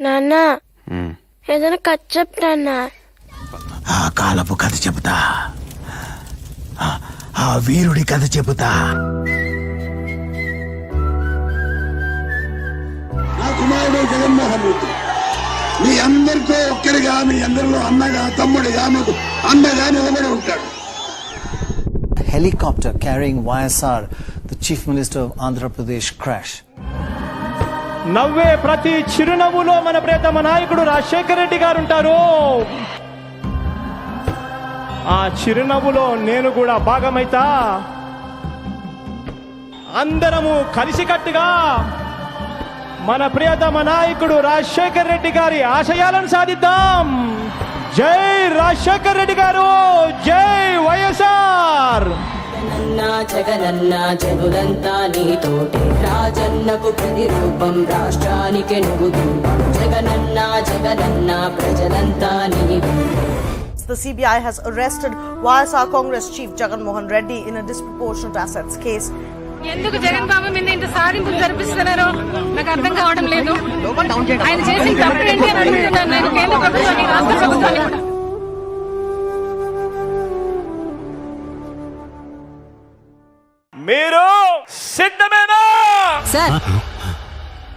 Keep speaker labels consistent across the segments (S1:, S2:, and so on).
S1: నాన్న ఏదైనా కథ చెప్తాన్నా.
S2: ఆ కాలపు కథ చెబుతా, ఆ వీరుడి కథ చెబుతా.
S3: నా కుమారుడు జగన్మోహన్ రెడ్డి మీ అందరితో ఒక్కరిగా, మీ అందరిలో అన్నగా, తమ్ముడిగా, మీకు అండగా నిలబడి ఉంటాడు.
S4: Helicopter carrying YSR, the Chief Minister of Andhra Pradesh, crash.
S5: నవ్వే ప్రతి చిరునవ్వులో మన ప్రియతమ నాయకుడు రాజశేఖర రెడ్డి గారు ఉంటారు. ఆ చిరునవ్వులో నేను కూడా భాగమైతా. అందరము కలిసికట్టుగా మన ప్రియతమ నాయకుడు రాజశేఖర రెడ్డి గారి ఆశయాలను సాధిద్దాం. జై రాజశేఖర రెడ్డి గారు, జై వైఎస్ఆర్.
S6: జగనన్న జనులంతా నీతోటి, రాజన్నకు ప్రతిరూపం, రాష్ట్రానికి నువ్వు దూరం. జగనన్న జగనన్న ప్రజలంతా నీవే.
S7: The CBI has arrested YSR Congress Chief Jagan Mohan Reddy in a disproportionate assets case.
S8: ఎందుకు జగన్ బాబు మీద ఇంత సాధింపులు జరిపిస్తున్నారో నాకు అర్థం కావడం లేదు. ఆయన చేసిన తప్పు ఏంటి అని అడుగుతున్నాను నేను కేంద్ర ప్రభుత్వాన్ని, రాష్ట్ర ప్రభుత్వాన్ని కూడా.
S5: మీరు సిద్ధమేనా?
S9: సార్,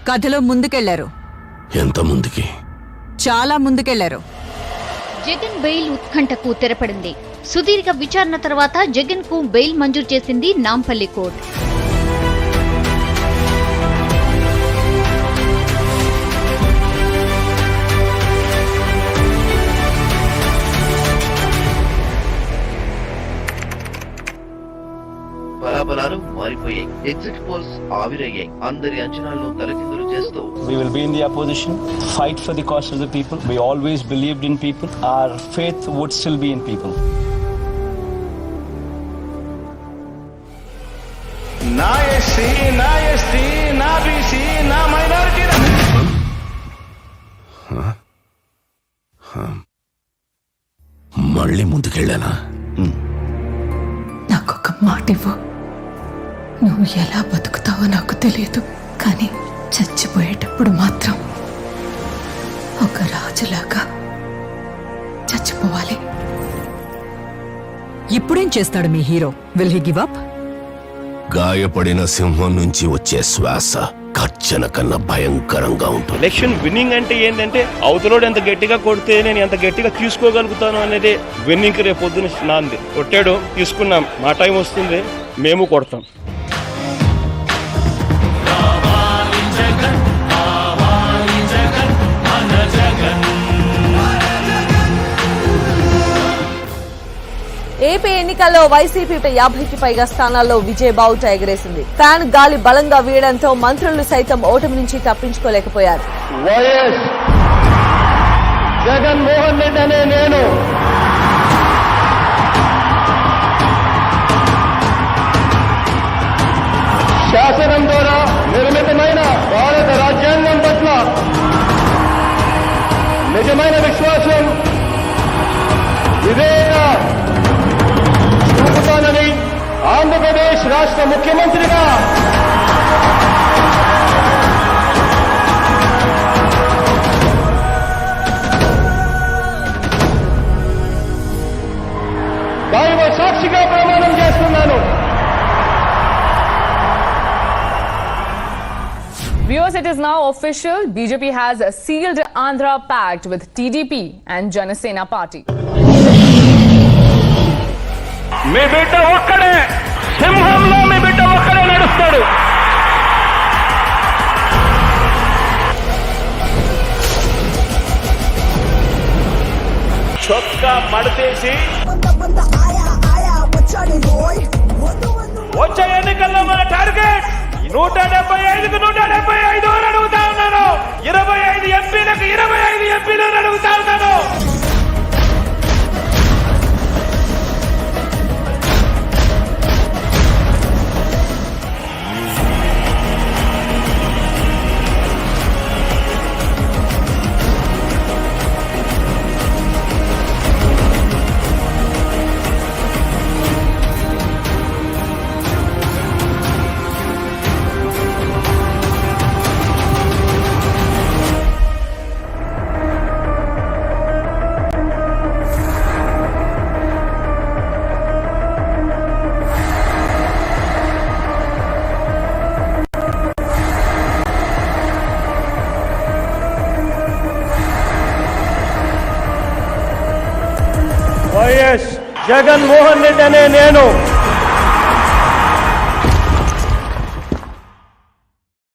S9: కథలో ముందుకెళ్లారు.
S2: ఎంత ముందుకి?
S9: చాలా ముందుకెళ్లారు.
S10: జగన్ బెయిల్ ఉత్కంఠకు తెరపడింది. సుదీర్ఘ విచారణ తర్వాత జగన్ కు బెయిల్ మంజూరు చేసింది నాంపల్లి కోర్టు.
S11: బలాబలాలు మారిపోయాయి. ఎగ్జిట్ పోల్స్ ఆవిరయ్యాయి. అందరి అంచనాలను తలకిందులు చేస్తూ
S5: We will be in the opposition, fight for the cause of the people. We always believed in people. Our faith would still be in people. నా ఎస్సీ, నా ఎస్టీ, నా బీసీ, నా మైనారిటీ.
S2: మళ్ళీ ముందుకెళ్ళానా?
S9: నాకొక మాట ఇవ్వు. నువ్వు ఎలా బతుకుతావో నాకు తెలియదు, కానీ చచ్చిపోయేటప్పుడు మాత్రం ఒక రాజులాగా చచ్చిపోవాలి. ఇప్పుడేం చేస్తాడు మీ హీరో? Will he give up?
S2: గాయపడిన సింహం నుంచి వచ్చే శ్వాస కర్చన కన్నా భయంకరంగా ఉంటుంది.
S5: ఎలక్షన్ విన్నింగ్ అంటే ఏంటంటే అవతలోడు ఎంత గట్టిగా కొడితే నేను ఎంత గట్టిగా తీసుకోగలుగుతాను అనేది విన్నింగ్. రేపు పొద్దున నాంది కొట్టాడు, తీసుకున్నాం, మా టైం వస్తుంది, మేము కొడతాం.
S7: ఏపీ ఎన్నికల్లో వైసీపీ 50కి పైగా స్థానాల్లో విజయబావుట ఎగరేసింది. ఫ్యాన్ గాలి బలంగా వీయడంతో మంత్రులు సైతం ఓటమి నుంచి తప్పించుకోలేకపోయారు.
S5: వైఎస్ జగన్మోహన్ రెడ్డి అనే నేను శాసనం ద్వారా నిర్మితమైన భారత రాజ్యాంగం పట్ల నిజమైన విశ్వాసం, వివేక చూపుతానని ఆంధ్రప్రదేశ్ రాష్ట్ర ముఖ్యమంత్రిగా దైవ సాక్షిగా ప్రమాణం చేస్తున్నాను.
S8: Viewers, it is now official. BJP has sealed Andhra pact with TDP and Janasena party.
S5: మీ బిడ్డ ఒక్కడే, సింహంలో మీ బిడ్డ ఒక్కడే నడుస్తాడు. చొక్కా మడతేసి వచ్చే ఎన్నికల్లో మన టార్గెట్ 175కు 175 అడుగుతా ఉన్నాను. 25 ఎంపీలకు 25 ఎంపీలు అడుగుతా ఉన్నాను. జగన్మోహన్ రెడ్డి అనే నేను